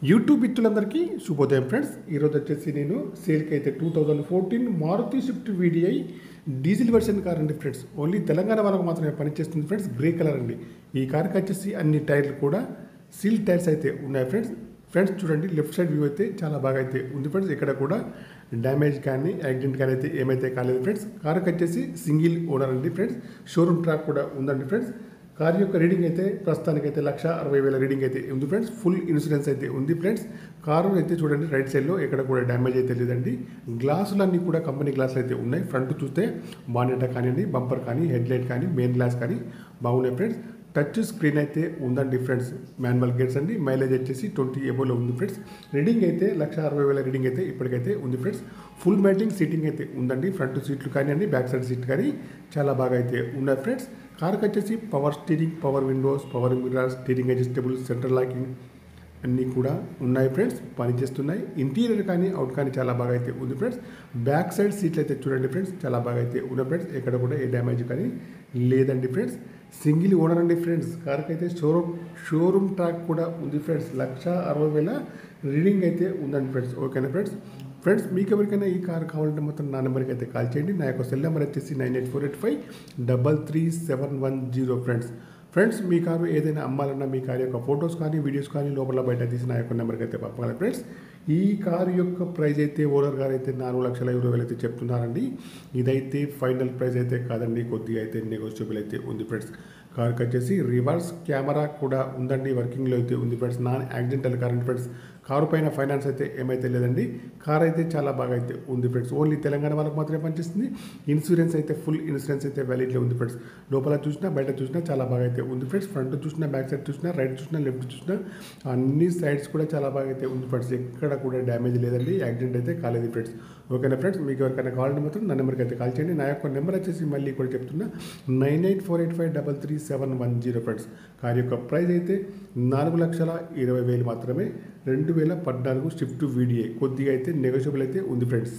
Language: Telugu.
యూట్యూబ్ మిత్రులందరికీ శుభోదయం ఫ్రెండ్స్. ఈరోజు వచ్చేసి నేను సేల్కి అయితే 2014 Maruti Swift VDI diesel version car అండి ఫ్రెండ్స్. ఓన్లీ తెలంగాణ వాళ్ళకు మాత్రమే పనిచేస్తుంది ఫ్రెండ్స్. గ్రే కలర్ అండి. ఈ కార్కి వచ్చేసి అన్ని టైర్లు కూడా సీల్ టైర్స్ అయితే ఉన్నాయి ఫ్రెండ్స్. చూడండి, లెఫ్ట్ సైడ్ వ్యూ అయితే చాలా బాగా అయితే ఉంది ఫ్రెండ్స్. ఇక్కడ కూడా డ్యామేజ్ కానీ యాక్సిడెంట్ కానీ అయితే ఏమైతే కాలేదు ఫ్రెండ్స్. కార్కి వచ్చేసి సింగిల్ ఓనర్ అండి ఫ్రెండ్స్. షోరూమ్ ట్రాక్ కూడా ఉందండి ఫ్రెండ్స్. కార్ యొక్క రీడింగ్ అయితే ప్రస్తుతానికైతే 1,60,000 రీడింగ్ అయితే ఉంది ఫ్రెండ్స్. ఫుల్ ఇన్సూరెన్స్ అయితే ఉంది ఫ్రెండ్స్. కారు అయితే చూడండి, రైట్ సైడ్లో ఎక్కడ కూడా డ్యామేజ్ అయితే లేదండి. గ్లాసులన్నీ కూడా కంపెనీ గ్లాసులు అయితే ఉన్నాయి. ఫ్రంట్ చూస్తే బానెట్ కానివ్వండి, బంపర్ కానీ, హెడ్ లైట్ కానీ, మెయిన్ గ్లాస్ కానీ బాగున్నాయి ఫ్రెండ్స్. టచ్ స్క్రీన్ అయితే ఉందండి ఫ్రెండ్స్. మాన్యువల్ గేర్స్ అండి. మైలేజ్ వచ్చేసి 20 ఎబోలో ఉంది ఫ్రెండ్స్. రీడింగ్ అయితే 1,60,000 రీడింగ్ అయితే ఇప్పటికైతే ఉంది ఫ్రెండ్స్. ఫుల్ మ్యాటింగ్ సీటింగ్ అయితే ఉందండి. ఫ్రంట్ సీట్లు కానివ్వండి, బ్యాక్ సైడ్ సీట్ కానీ చాలా బాగా అయితే ఉన్నాయి ఫ్రెండ్స్. కార్కి వచ్చేసి power steering, power Windows, power mirrors, steering adjustable, central locking అన్నీ కూడా ఉన్నాయి ఫ్రెండ్స్. పనిచేస్తున్నాయి. ఇంటీరియర్ కానీ అవుట్ కానీ చాలా బాగా అయితే ఉంది ఫ్రెండ్స్. బ్యాక్ సైడ్ సీట్లు అయితే చూడండి ఫ్రెండ్స్, చాలా బాగా అయితే ఉన్నాయి ఫ్రెండ్స్. ఎక్కడ కూడా ఏ డ్యామేజ్ కానీ లేదండి ఫ్రెండ్స్. సింగిల్ ఓనర్ అండి ఫ్రెండ్స్. కార్కి అయితే షోరూమ్ ట్రాక్ కూడా ఉంది ఫ్రెండ్స్. 1,60,000 రీడింగ్ అయితే ఉందండి ఫ్రెండ్స్. ఓకేనా ఫ్రెండ్స్ మీకు ఎవరికైనా ఈ కార్ కావాలంటే మొత్తం నా నెంబర్కి అయితే కాల్ చేయండి. నా యొక్క సెల్ నెంబర్ వచ్చేసి 9848533710 ఫ్రెండ్స్. మీ కారు ఏదైనా అమ్మాలన్నా మీ కారు యొక్క ఫొటోస్ కానీ, వీడియోస్ కానీ లోపల బయట తీసి నా యొక్క నెంబర్కి అయితే పంపాలి ఫ్రెండ్స్. ఈ కారు యొక్క ప్రైస్ అయితే ఓనర్ గారు అయితే 4,20,000 అయితే చెప్తున్నారండి. ఇదైతే ఫైనల్ ప్రైస్ అయితే కాదండి, కొద్దిగా అయితే నెగోషియబుల్ అయితే ఉంది ఫ్రెండ్స్. కార్కి వచ్చేసి రివర్స్ కెమెరా కూడా ఉందండి, వర్కింగ్లో అయితే ఉంది ఫ్రెండ్స్. నాన్ యాక్సిడెంటల్ కార్ అండి ఫ్రెండ్స్. కారు పైన ఫైనాన్స్ అయితే ఏమైతే లేదండి. కార్ అయితే చాలా బాగా అయితే ఉంది ఫ్రెండ్స్. ఓన్లీ తెలంగాణ వాళ్ళకి మాత్రమే పనిచేస్తుంది. ఇన్సూరెన్స్ అయితే ఫుల్ ఇన్సూరెన్స్ అయితే వ్యాలిడ్లో ఉంది ఫ్రెండ్స్. లోపల చూసినా బయట చూసినా చాలా బాగా అయితే ఉంది ఫ్రెండ్స్. ఫ్రంట్ చూసినా, బ్యాక్ సైడ్ చూసినా, రైట్ చూసినా, లెఫ్ట్ చూసినా అన్ని సైడ్స్ కూడా చాలా బాగా అయితే ఉంది ఫ్రెండ్స్. ఎక్కడ కూడా డ్యామేజ్ లేదండి, యాక్సిడెంట్ అయితే కాలేదు ఫ్రెండ్స్. ఓకేనా ఫ్రెండ్స్, మీకు ఎవరికైనా కావాలంటే మాత్రం నా నెంబర్కి అయితే కాల్ చేయండి. నా యొక్క నెంబర్ వచ్చేసి మళ్ళీ కూడా చెప్తున్నా, 9848533710 ఫ్రెండ్స్. కార్ యొక్క ప్రైస్ అయితే 4,20,000 మాత్రమే. 2014 స్విఫ్ట్ వీడిఐ. కొద్దిగా అయితే నెగోషియబుల్ అయితే ఉంది ఫ్రెండ్స్.